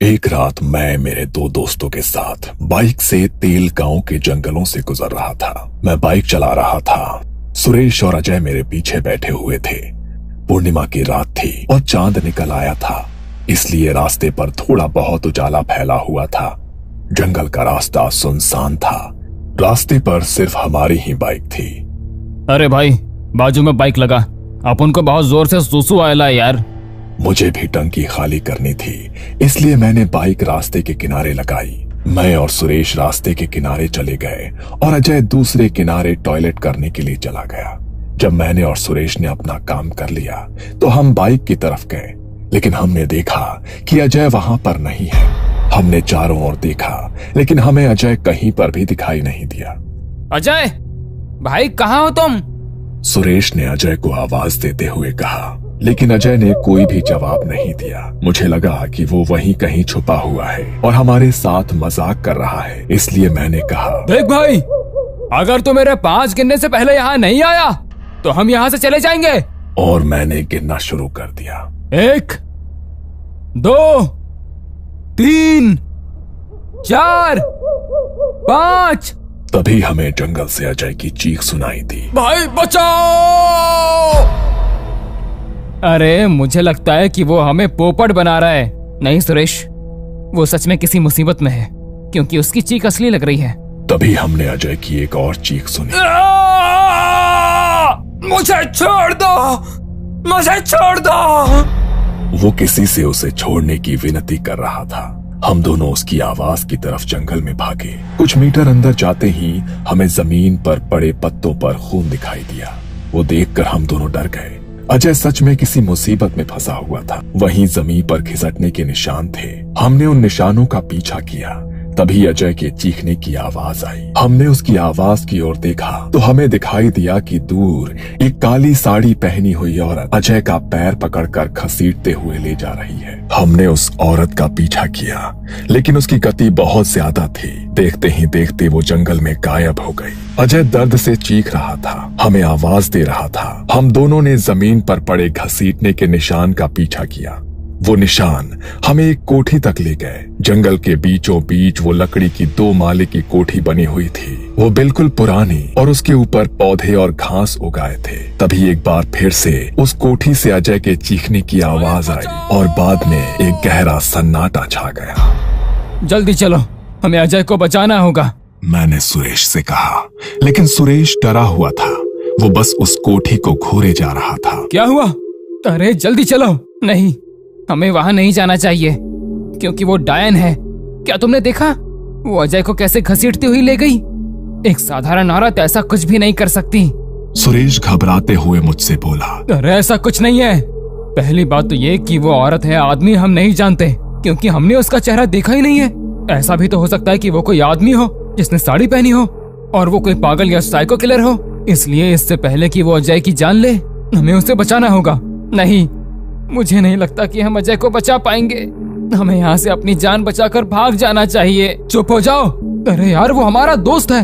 एक रात मैं मेरे दो दोस्तों के साथ बाइक से तेल गांव के जंगलों से गुजर रहा था। मैं बाइक चला रहा था। सुरेश और अजय मेरे पीछे बैठे हुए थे। पूर्णिमा की रात थी और चांद निकल आया था, इसलिए रास्ते पर थोड़ा बहुत उजाला फैला हुआ था। जंगल का रास्ता सुनसान था। रास्ते पर सिर्फ हमारी ही बाइक थी। अरे भाई, बाजू में बाइक लगा, अपन को बहुत जोर से सुसु आया यार। मुझे भी टंकी खाली करनी थी, इसलिए मैंने बाइक रास्ते के किनारे लगाई। मैं और सुरेश रास्ते के किनारे चले गए और अजय दूसरे किनारे टॉयलेट करने के लिए चला गया। जब मैंने और सुरेश ने अपना काम कर लिया तो हम बाइक की तरफ गए, लेकिन हमने देखा कि अजय वहां पर नहीं है। हमने चारों ओर देखा, लेकिन हमें अजय कहीं पर भी दिखाई नहीं दिया। अजय भाई, कहाँ हो तुम? सुरेश ने अजय को आवाज देते हुए कहा, लेकिन अजय ने कोई भी जवाब नहीं दिया। मुझे लगा कि वो वहीं कहीं छुपा हुआ है और हमारे साथ मजाक कर रहा है, इसलिए मैंने कहा, देख भाई, अगर तू मेरे 5 गिनने से पहले यहाँ नहीं आया तो हम यहाँ से चले जाएंगे। और मैंने गिनना शुरू कर दिया। 1 2 3 4 5। तभी हमें जंगल से अजय की चीख सुनाई दी, भाई बचाओ! अरे मुझे लगता है कि वो हमें पोपट बना रहा है। नहीं सुरेश, वो सच में किसी मुसीबत में है, क्योंकि उसकी चीख असली लग रही है। तभी हमने अजय की एक और चीख सुनी। मुझे छोड़ दो, मुझे छोड़ दो। वो किसी से उसे छोड़ने की विनती कर रहा था। हम दोनों उसकी आवाज की तरफ जंगल में भागे। कुछ मीटर अंदर जाते ही हमें जमीन पर पड़े पत्तों पर खून दिखाई दिया। वो देखकर हम दोनों डर गए। अजय सच में किसी मुसीबत में फंसा हुआ था। वहीं जमीन पर खिसकने के निशान थे। हमने उन निशानों का पीछा किया। तभी अजय के चीखने की आवाज आई। हमने उसकी आवाज की ओर देखा तो हमें दिखाई दिया कि दूर एक काली साड़ी पहनी हुई औरत अजय का पैर पकड़कर घसीटते हुए ले जा रही है। हमने उस औरत का पीछा किया, लेकिन उसकी गति बहुत ज्यादा थी। देखते ही देखते वो जंगल में गायब हो गई। अजय दर्द से चीख रहा था, हमें आवाज दे रहा था। हम दोनों ने जमीन पर पड़े घसीटने के निशान का पीछा किया। वो निशान हमें एक कोठी तक ले गए। जंगल के बीचों बीच वो लकड़ी की 2 माले की कोठी बनी हुई थी। वो बिल्कुल पुरानी और उसके ऊपर पौधे और घास उगाए थे। तभी एक बार फिर से उस कोठी से अजय के चीखने की आवाज आई और बाद में एक गहरा सन्नाटा छा गया। जल्दी चलो, हमें अजय को बचाना होगा, मैंने सुरेश से कहा, लेकिन सुरेश डरा हुआ था। वो बस उस कोठी को घूरे जा रहा था। क्या हुआ? अरे जल्दी चलो। नहीं, हमें वहां नहीं जाना चाहिए, क्योंकि वो डायन है। क्या तुमने देखा वो अजय को कैसे घसीटती हुई ले गई? एक साधारण औरत ऐसा कुछ भी नहीं कर सकती। सुरेश घबराते हुए मुझसे बोला, अरे ऐसा कुछ नहीं है। पहली बात तो ये कि वो औरत है, आदमी हम नहीं जानते, क्योंकि हमने उसका चेहरा देखा ही नहीं है। ऐसा भी तो हो सकता है कि वो कोई आदमी हो जिसने साड़ी पहनी हो, और वो कोई पागल या साइको किलर हो। इसलिए इससे पहले कि वो अजय की जान ले, हमें उसे बचाना होगा। नहीं, मुझे नहीं लगता कि हम अजय को बचा पाएंगे। हमें यहाँ से अपनी जान बचाकर भाग जाना चाहिए। चुप हो जाओ। अरे यार, वो हमारा दोस्त है,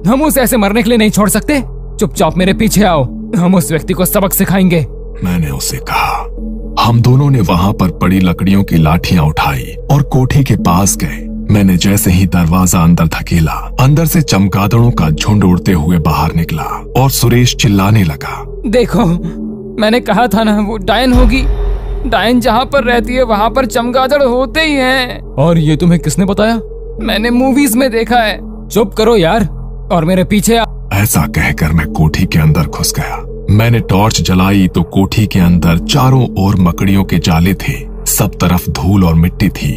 हम उसे ऐसे मरने के लिए नहीं छोड़ सकते। चुपचाप मेरे पीछे आओ, हम उस व्यक्ति को सबक सिखाएंगे, मैंने उसे कहा। हम दोनों ने वहां पर पड़ी लकड़ियों की लाठियां उठाई और कोठी के पास गए। मैंने जैसे ही दरवाजा अंदर धकेला, अंदर से चमगादड़ों का झुंड उड़ते हुए बाहर निकला और सुरेश चिल्लाने लगा, देखो, मैंने कहा था ना, वो डायन होगी। डायन जहाँ पर रहती है वहाँ पर चमगादड़ होते ही हैं। और ये तुम्हें किसने बताया? मैंने मूवीज में देखा है। चुप करो यार और मेरे पीछे आ। ऐसा कहकर मैं कोठी के अंदर घुस गया। मैंने टॉर्च जलाई तो कोठी के अंदर चारों ओर मकड़ियों के जाले थे। सब तरफ धूल और मिट्टी थी।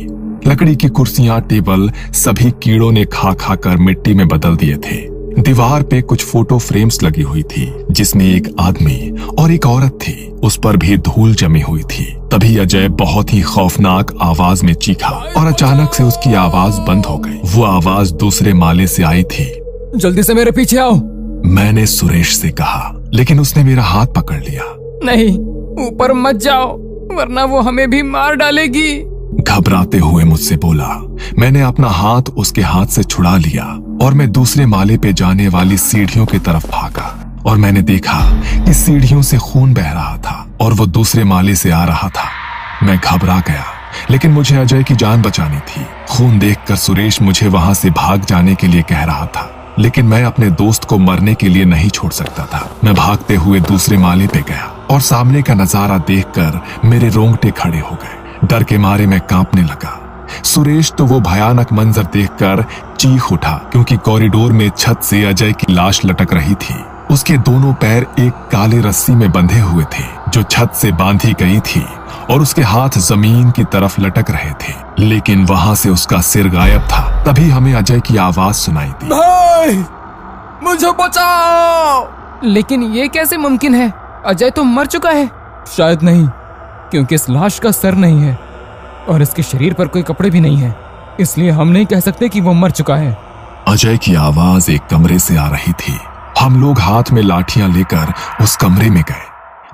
लकड़ी की कुर्सियां, टेबल सभी कीड़ों ने खा खा कर मिट्टी में बदल दिए थे। दीवार पे कुछ फोटो फ्रेम्स लगी हुई थी, जिसमें एक आदमी और एक औरत थी। उस पर भी धूल जमी हुई थी। तभी अजय बहुत ही खौफनाक आवाज में चीखा और अचानक से उसकी आवाज बंद हो गई। वो आवाज दूसरे माले से आई थी। जल्दी से मेरे पीछे आओ, मैंने सुरेश से कहा, लेकिन उसने मेरा हाथ पकड़ लिया। नहीं, ऊपर मत जाओ, वरना वो हमें भी मार डालेगी, घबराते हुए मुझसे बोला। मैंने अपना हाथ उसके हाथ से छुड़ा लिया और मैं दूसरे माले पे जाने वाली सीढ़ियों की तरफ भागा और मैंने देखा कि सीढ़ियों से खून बह रहा था और वो दूसरे माले से आ रहा था। मैं घबरा गया लेकिन मुझे अजय की जान बचानी थी। खून देखकर सुरेश मुझे वहां से भाग जाने के लिए कह रहा था, लेकिन मैं अपने दोस्त को मरने के लिए नहीं छोड़ सकता था। मैं भागते हुए दूसरे माले पे गया और सामने का नजारा देखकर मेरे रोंगटे खड़े हो गए। डर के मारे मैं कांपने लगा। सुरेश तो वो भयानक मंजर देखकर चीख उठा, क्योंकि कॉरिडोर में छत से अजय की लाश लटक रही थी। उसके दोनों पैर एक काले रस्सी में बंधे हुए थे जो छत से बांधी गई थी, और उसके हाथ जमीन की तरफ लटक रहे थे, लेकिन वहां से उसका सिर गायब था। तभी हमें अजय की आवाज सुनाई दी, भाई मुझे बचाओ। लेकिन ये कैसे मुमकिन है? अजय तो मर चुका है। शायद नहीं, क्योंकि इस लाश का सर नहीं है और इसके शरीर पर कोई कपड़े भी नहीं है, इसलिए हम नहीं कह सकते कि वो मर चुका है। अजय की आवाज एक कमरे से आ रही थी। हम लोग हाथ में लाठियां लेकर उस कमरे में गए।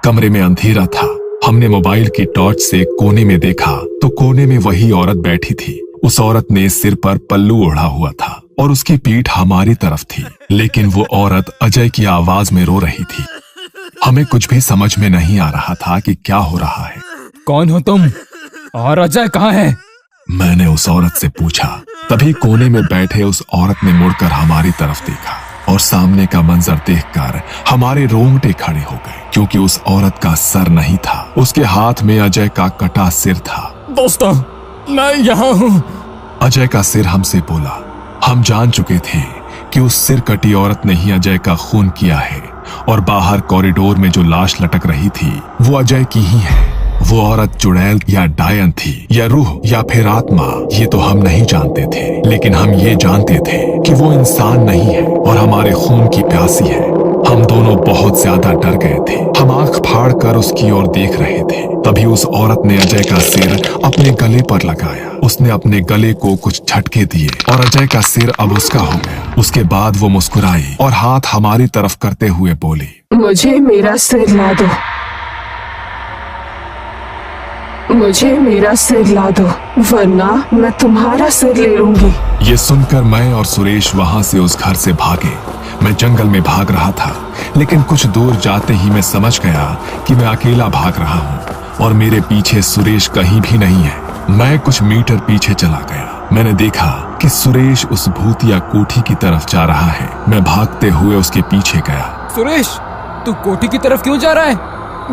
कमरे में अंधेरा था। हमने मोबाइल की टॉर्च से कोने में देखा तो कोने में वही औरत बैठी थी। उस औरत ने सिर पर पल्लू ओढ़ा हुआ था और उसकी पीठ हमारी तरफ थी, लेकिन वो औरत अजय की आवाज में रो रही थी। हमें कुछ भी समझ में नहीं आ रहा था कि क्या हो रहा है। कौन हो तुम और अजय कहाँ है? मैंने उस औरत से पूछा। तभी कोने में बैठे उस औरत ने मुड़कर हमारी तरफ देखा और सामने का मंजर देखकर हमारे रोंगटे खड़े हो गए, क्योंकि उस औरत का सर नहीं था। उसके हाथ में अजय का कटा सिर था। दोस्तों, मैं यहाँ हूँ। अजय का सिर हमसे बोला। हम जान चुके थे कि उस सिर कटी औरत ने ही अजय का खून किया है, और बाहर कॉरिडोर में जो लाश लटक रही थी वो अजय की ही है। वो औरत चुड़ैल या डायन थी, या रूह, या फिर आत्मा, ये तो हम नहीं जानते थे, लेकिन हम ये जानते थे कि वो इंसान नहीं है और हमारे खून की प्यासी है। हम दोनों बहुत ज्यादा डर गए थे। हम आंख फाड़ कर उसकी ओर देख रहे थे। तभी उस औरत ने अजय का सिर अपने गले पर लगाया। उसने अपने गले को कुछ झटके दिए और अजय का सिर अब उसका हो गया। उसके बाद वो मुस्कुराई और हाथ हमारी तरफ करते हुए बोली, मुझे मेरा सिर ला दो, मुझे मेरा सिर ला दो, वरना मैं तुम्हारा सिर ले लूंगी। ये सुनकर मैं और सुरेश वहां से उस घर से भागे। मैं जंगल में भाग रहा था, लेकिन कुछ दूर जाते ही मैं समझ गया कि मैं अकेला भाग रहा हूँ और मेरे पीछे सुरेश कहीं भी नहीं है। मैं कुछ मीटर पीछे चला गया। मैंने देखा कि सुरेश उस भूतिया कोठी की तरफ जा रहा है। मैं भागते हुए उसके पीछे गया। सुरेश, तू कोठी की तरफ क्यों जा रहा है?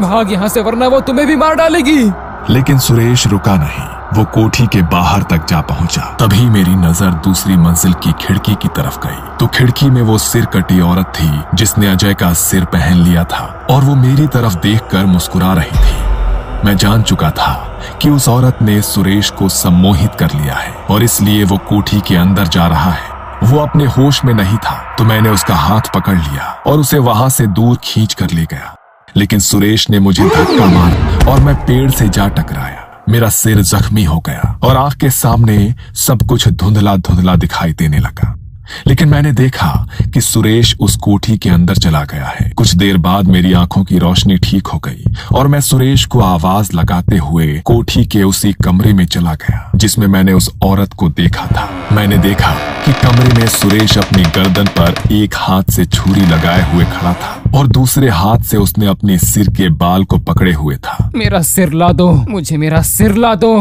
भाग यहाँ से, वरना वो तुम्हें भी मार डालेगी। लेकिन सुरेश रुका नहीं। वो कोठी के बाहर तक जा पहुंचा। तभी मेरी नजर दूसरी मंजिल की खिड़की की तरफ गई तो खिड़की में वो सिर कटी औरत थी जिसने अजय का सिर पहन लिया था, और वो मेरी तरफ देखकर मुस्कुरा रही थी। मैं जान चुका था कि उस औरत ने सुरेश को सम्मोहित कर लिया है और इसलिए वो कोठी के अंदर जा रहा है। वो अपने होश में नहीं था, तो मैंने उसका हाथ पकड़ लिया और उसे वहां से दूर खींच कर ले गया। लेकिन सुरेश ने मुझे धक्का मारा और मैं पेड़ से जा टकराया। मेरा सिर जख्मी हो गया और आंख के सामने सब कुछ धुंधला धुंधला दिखाई देने लगा। लेकिन मैंने देखा कि सुरेश उस कोठी के अंदर चला गया है। कुछ देर बाद मेरी आंखों की रोशनी ठीक हो गई और मैं सुरेश को आवाज लगाते हुए कोठी के उसी कमरे में चला गया जिसमें मैंने उस औरत को देखा था। मैंने देखा कि कमरे में सुरेश अपनी गर्दन पर एक हाथ से छुरी लगाए हुए खड़ा था और दूसरे हाथ से उसने अपने सिर के बाल को पकड़े हुए था। मेरा सिर ला दो, मुझे मेरा सिर ला दो।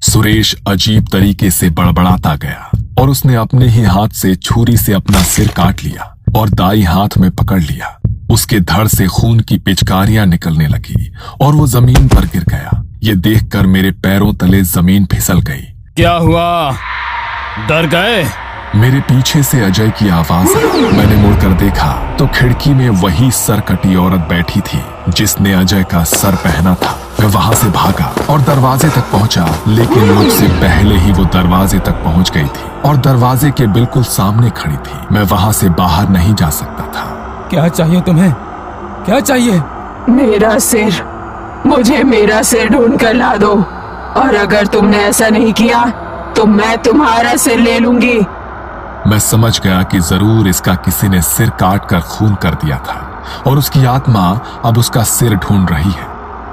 सुरेश अजीब तरीके से बड़बड़ाता गया और उसने अपने ही हाथ से छुरी से अपना सिर काट लिया और दाई हाथ में पकड़ लिया। उसके धड़ से खून की पिचकारियां निकलने लगी और वो जमीन पर गिर गया। ये देखकर मेरे पैरों तले जमीन फिसल गई। क्या हुआ? डर गए? मेरे पीछे से अजय की आवाज आई। मैंने मुड़कर देखा तो खिड़की में वही सर कटी औरत बैठी थी जिसने अजय का सर पहना था। मैं वहां से भागा और दरवाजे तक पहुंचा, लेकिन मुझसे पहले ही वो दरवाजे तक पहुंच गई थी और दरवाजे के बिल्कुल सामने खड़ी थी। मैं वहां से बाहर नहीं जा सकता था। क्या चाहिए तुम्हें? क्या चाहिए? मेरा सिर, मुझे मेरा सिर ढूंढ कर ला दो, और अगर तुमने ऐसा नहीं किया तो मैं तुम्हारा सिर ले लूंगी। मैं समझ गया कि जरूर इसका किसी ने सिर काट कर खून कर दिया था और उसकी आत्मा अब उसका सिर ढूंढ रही है।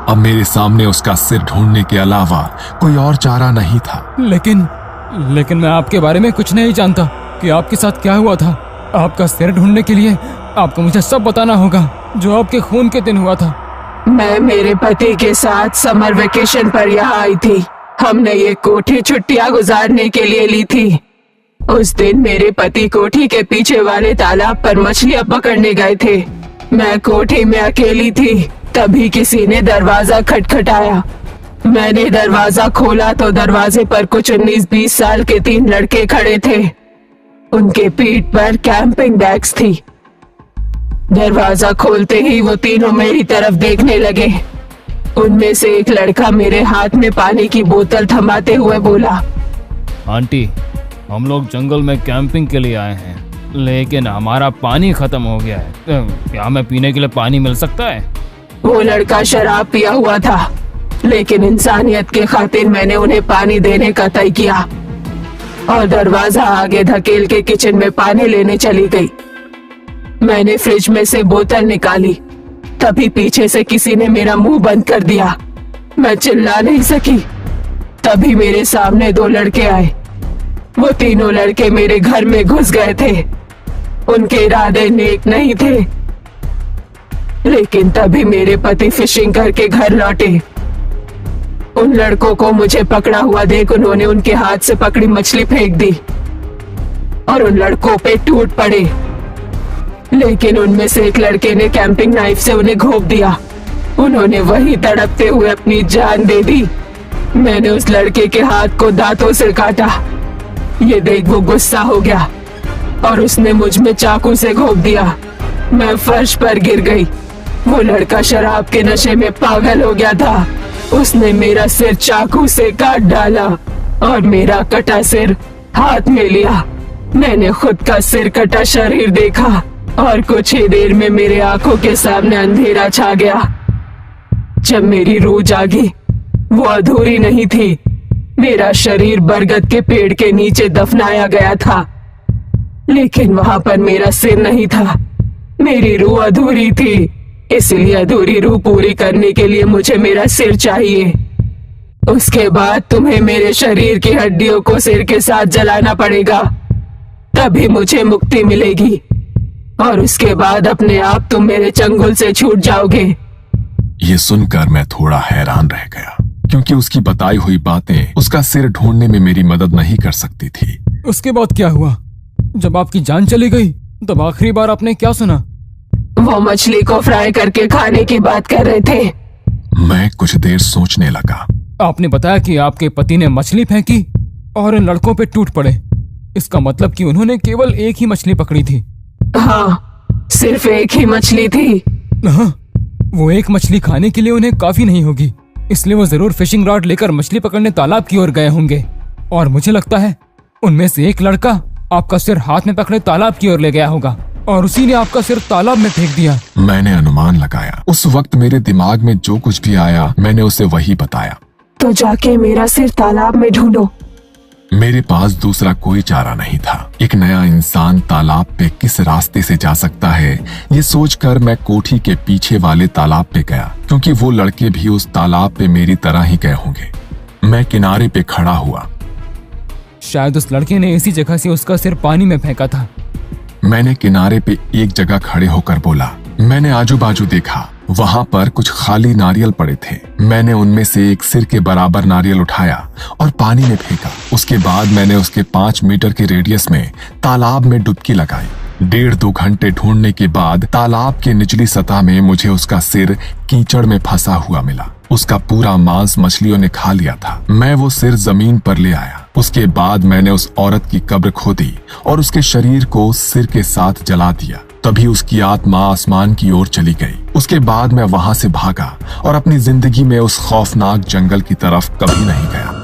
अब मेरे सामने उसका सिर ढूंढने के अलावा कोई और चारा नहीं था। लेकिन मैं आपके बारे में कुछ नहीं जानता कि आपके साथ क्या हुआ था। आपका सिर ढूंढने के लिए आपको मुझे सब बताना होगा जो आपके खून के दिन हुआ था। मैं मेरे पति के साथ समर वेकेशन पर यहाँ आई थी। हमने ये कोठी छुट्टियां गुजारने के लिए ली थी। उस दिन मेरे पति कोठी के पीछे वाले तालाब पर मछलियां पकड़ने गए थे। मैं कोठी में अकेली थी, तभी किसी ने दरवाजा खटखटाया। मैंने दरवाजा खोला तो दरवाजे पर कुछ 19-20 साल के 3 लड़के खड़े थे। उनके पीठ पर कैंपिंग बैग्स थी। दरवाजा खोलते ही वो तीनों मेरी तरफ देखने लगे। उनमें से एक लड़का मेरे हाथ में पानी की बोतल थमाते हुए बोला, आंटी, हम लोग जंगल में कैंपिंग के लिए आए हैं, लेकिन हमारा पानी खत्म हो गया है। क्या हमें पीने के लिए पानी मिल सकता है? वो लड़का शराब पिया हुआ था, लेकिन इंसानियत के खातिर मैंने उन्हें पानी देने का तय किया और दरवाजा आगे धकेल के किचन में पानी लेने चली गई। मैंने फ्रिज में से बोतल निकाली, तभी पीछे से किसी ने मेरा मुंह बंद कर दिया। मैं चिल्ला नहीं सकी। तभी मेरे सामने 2 लड़के आए। वो तीनों लड़के मेरे घर में घुस गए थे। उनके इरादे नेक नहीं थे, लेकिन तभी मेरे पति फिशिंग करके घर लौटे। उन लड़कों को मुझे पकड़ा हुआ देख उन्होंने उनके हाथ से पकड़ी मछली फेंक दी और उन लड़कों पे टूट पड़े, लेकिन उनमें से एक लड़के ने कैंपिंग नाइफ से उन्हें घोंप दिया। उन्होंने वहीं तड़पते हुए अपनी जान दे दी। मैंने उस लड़के के हाथ को दांतों से काटा। ये देख वो गुस्सा हो गया और उसने मुझ में चाकू से घोंप दिया। मैं फर्श पर गिर गई। वो लड़का शराब के नशे में पागल हो गया था। उसने मेरा सिर चाकू से काट डाला और मेरा कटा सिर हाथ में लिया। मैंने खुद का सिर कटा शरीर देखा और कुछ ही देर में मेरे आंखों के सामने अंधेरा छा गया। जब मेरी रूह जागी, वो अधूरी नहीं थी। मेरा शरीर बरगद के पेड़ के नीचे दफनाया गया था, लेकिन वहां पर मेरा सिर नहीं था। मेरी रूह अधूरी थी, इसलिए अधूरी रूह पूरी करने के लिए मुझे मेरा सिर चाहिए। उसके बाद तुम्हें मेरे शरीर की हड्डियों को सिर के साथ जलाना पड़ेगा, तभी मुझे मुक्ति मिलेगी और उसके बाद अपने आप तुम मेरे चंगुल से छूट जाओगे। ये सुनकर मैं थोड़ा हैरान रह गया, क्योंकि उसकी बताई हुई बातें उसका सिर ढूंढने में मेरी मदद नहीं कर सकती थी। उसके बाद क्या हुआ? जब आपकी जान चली गई तब आखिरी बार आपने क्या सुना? वो मछली को फ्राई करके खाने की बात कर रहे थे। मैं कुछ देर सोचने लगा। आपने बताया कि आपके पति ने मछली फेंकी और इन लड़कों पे टूट पड़े। इसका मतलब कि उन्होंने केवल एक ही मछली पकड़ी थी। हाँ, सिर्फ एक ही मछली थी। हाँ, वो एक मछली खाने के लिए उन्हें काफी नहीं होगी, इसलिए वो जरूर फिशिंग रॉड लेकर मछली पकड़ने तालाब की ओर गए होंगे। और मुझे लगता है उनमें से एक लड़का आपका सिर हाथ में पकड़े तालाब की ओर ले गया होगा और उसी ने आपका सिर तालाब में फेंक दिया। मैंने अनुमान लगाया। उस वक्त मेरे दिमाग में जो कुछ भी आया मैंने उसे वही बताया। तो जाके मेरा सिर तालाब में ढूंढो। मेरे पास दूसरा कोई चारा नहीं था। एक नया इंसान तालाब पे किस रास्ते से जा सकता है, ये सोचकर मैं कोठी के पीछे वाले तालाब पे गया, क्योंकि वो लड़के भी उस तालाब पे मेरी तरह ही गए होंगे। मैं किनारे पे खड़ा हुआ। शायद उस लड़के ने इसी जगह से उसका सिर पानी में फेंका था। मैंने किनारे पे एक जगह खड़े होकर बोला। मैंने आजू बाजू देखा, वहां पर कुछ खाली नारियल पड़े थे। मैंने उनमें से एक सिर के बराबर नारियल उठाया और पानी में फेंका। उसके बाद मैंने उसके 5 मीटर के रेडियस में तालाब में डुबकी लगाई। 1.5-2 घंटे ढूंढने के बाद तालाब के निचली सतह में मुझे उसका सिर कीचड़ में फंसा हुआ मिला। उसका पूरा मांस मछलियों ने खा लिया था। मैं वो सिर जमीन पर ले आया। उसके बाद मैंने उस औरत की कब्र खोदी और उसके शरीर को सिर के साथ जला दिया। तभी उसकी आत्मा आसमान की ओर चली गई। उसके बाद मैं वहां से भागा और अपनी जिंदगी में उस खौफनाक जंगल की तरफ कभी नहीं गया।